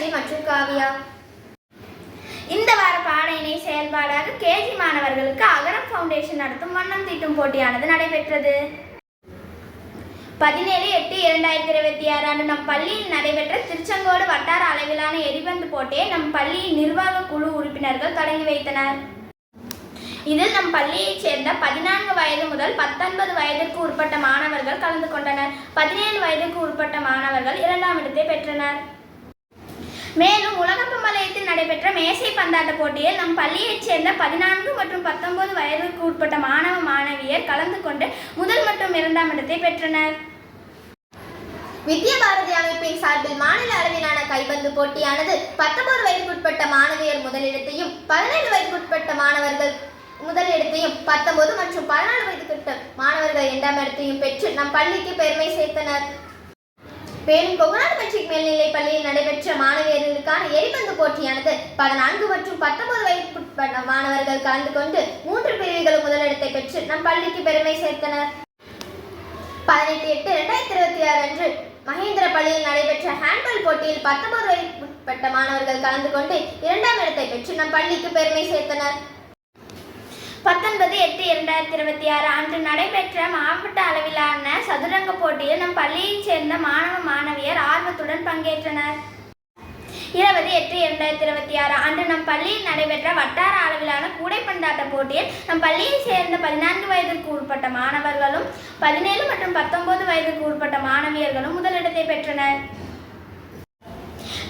தனலட்சுமி மற்றும் காவியா. இந்த வார பாட இணை செயல்பாடாக கேஜி மாணவர்களுக்கு அகரம் ஃபவுண்டேஷன் நடத்தும் வண்ணம் தீட்டும் போட்டியானது நடைபெற்றது. 17/8/2026 அன்று நம் பள்ளியில் நடைபெற்ற திருச்செங்கோடு வட்டார அளவிலான எரிபந்து போட்டியை நம் பள்ளியின் நிர்வாக குழு உறுப்பினர்கள் தொடங்கி வைத்தனர். இதில் நம் பள்ளியைச் சேர்ந்த 14 வயது முதல் 19 வயதிற்கு உட்பட்ட மாணவர்கள் கலந்து கொண்டனர். 17 வயதுக்கு உட்பட்ட மாணவர்கள் 2ஆம் இடத்தை பெற்றனர். மேலும் உலகப்பம்பலயத்தில் நடைபெற்ற மேசை பந்தாட்ட போட்டியில் நம் பள்ளியைச் சேர்ந்த 14 மற்றும் 19 வயதுக்கு உட்பட்ட மாணவ மாணவியர் கலந்து கொண்டு முதல் மற்றும் 2ஆம் இடத்தை பெற்றனர். வித்யா பாரதி அமைப்பின் சார்பில் மாநில அளவிலான கைப்பந்து போட்டியானது 19 வயதுக்குட்பட்ட மாணவியர் முதலிடத்தையும் 17 வயதுக்குட்பட்ட மாணவர்கள் முதலிடத்தையும் 19 மற்றும் 14 வயதுக்குட்பட்ட மாணவர்கள் 2ஆம் இடத்தையும் பெற்று நம் பள்ளிக்கு பெருமை சேர்த்தனர். மேலும் கொங்குநாடு மெட்ரிக் மேல்நிலை பள்ளியில் நடைபெற்ற மாணவியர்களுக்கான எரிபந்து போட்டியானது 14 மற்றும் 19 வயதுக்குட்பட்ட மாணவர்கள் கலந்து கொண்டு 3 பிரிவுகளும் முதலிடத்தை பெற்று நம் பள்ளிக்கு பெருமை சேர்த்தனர். 18/8/2026 அன்று மகேந்திர பள்ளியில் நடைபெற்ற ஹேண்ட்பால் போட்டியில் 19 வயதுக்குட்பட்ட மாணவர்கள் கலந்து கொண்டு 2ஆம் இடத்தை பெற்று நம் பள்ளிக்கு பெருமை சேர்த்தனர். 19/8/2026 அன்று நடைபெற்ற மாவட்ட அளவிலான சதுரங்க போட்டியில் நம் பள்ளியைச் சேர்ந்த மாணவ மாணவியர் ஆர்வத்துடன் பங்கேற்றனர். 20/8/2026 அன்று நம் பள்ளியில் நடைபெற்ற வட்டார அளவிலான கூடைப்பந்தாட்ட போட்டியில் நம் பள்ளியைச் சேர்ந்த 14 வயதிற்கு உட்பட்ட மாணவர்களும் 17 மற்றும் 19 வயதிற்கு உட்பட்ட மாணவியர்களும் முதலிடத்தை பெற்றனர்.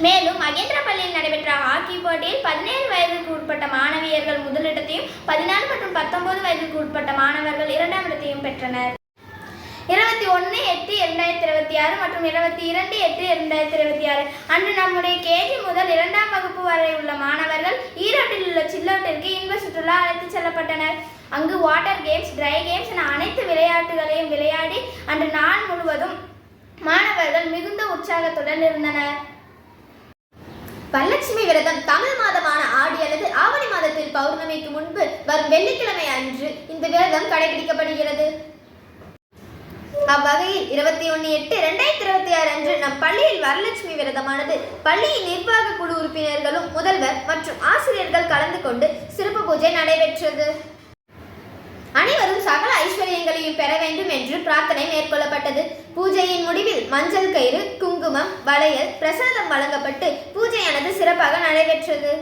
மேலும் மகேந்திர பள்ளியில் நடைபெற்ற ஹாக்கி போட்டியில் 17 வயதுக்கு உட்பட்ட மாணவியர்கள் முதலிடத்தையும் 14 மற்றும் 19 வயதுக்கு உட்பட்ட மாணவர்கள் 2ஆம் இடத்தையும் பெற்றனர். 21/8/2026 மற்றும் 22/8/2026 அன்று நம்முடைய கேஜி முதல் 2ஆம் வகுப்பு வரை உள்ள மாணவர்கள் ஈரோட்டில் உள்ள சில்லோட்டிற்கு இன்ப சுற்றுலா அழைத்து செல்லப்பட்டனர். அங்கு வாட்டர் கேம்ஸ், ட்ரை கேம்ஸ் என அனைத்து விளையாட்டுகளையும் விளையாடி அன்று நாள் முழுவதும் மாணவர்கள் மிகுந்த உற்சாகத்துடன் இருந்தனர். வரலட்சுமி விரதம் தமிழ் மாதமான ஆடி அல்லது ஆவணி மாதத்தில் பௌர்ணமிக்கு முன்பு வரும் வெள்ளிக்கிழமை அன்று இந்த விரதம் கடைபிடிக்கப்படுகிறது. அவ்வகையில் 21/8/2026 அன்று நம் பள்ளியில் வரலட்சுமி விரதமானது பள்ளியின் நிர்வாக குழு உறுப்பினர்களும் முதல்வர் மற்றும் ஆசிரியர்கள் கலந்து கொண்டு சிறப்பு பூஜை நடைபெற்றது. அனைவரும் சகல ஐஸ்வர்யங்களையும் பெற வேண்டும் என்று பிரார்த்தனை மேற்கொள்ளப்பட்டது. பூஜையின் முடிவில் மஞ்சள் கயிறு, குங்குமம், வளையல், பிரசாதம் வழங்கப்பட்டு பூஜையானது சிறப்பாக நடைபெற்றது.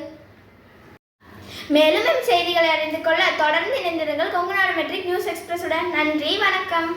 மேலும் செய்திகளை அறிந்து கொள்ள தொடர்ந்து இணைந்திருங்கள் கொங்குநாடு மெட்ரிக் நியூஸ் எக்ஸ்பிரஸ் உடன். நன்றி, வணக்கம்.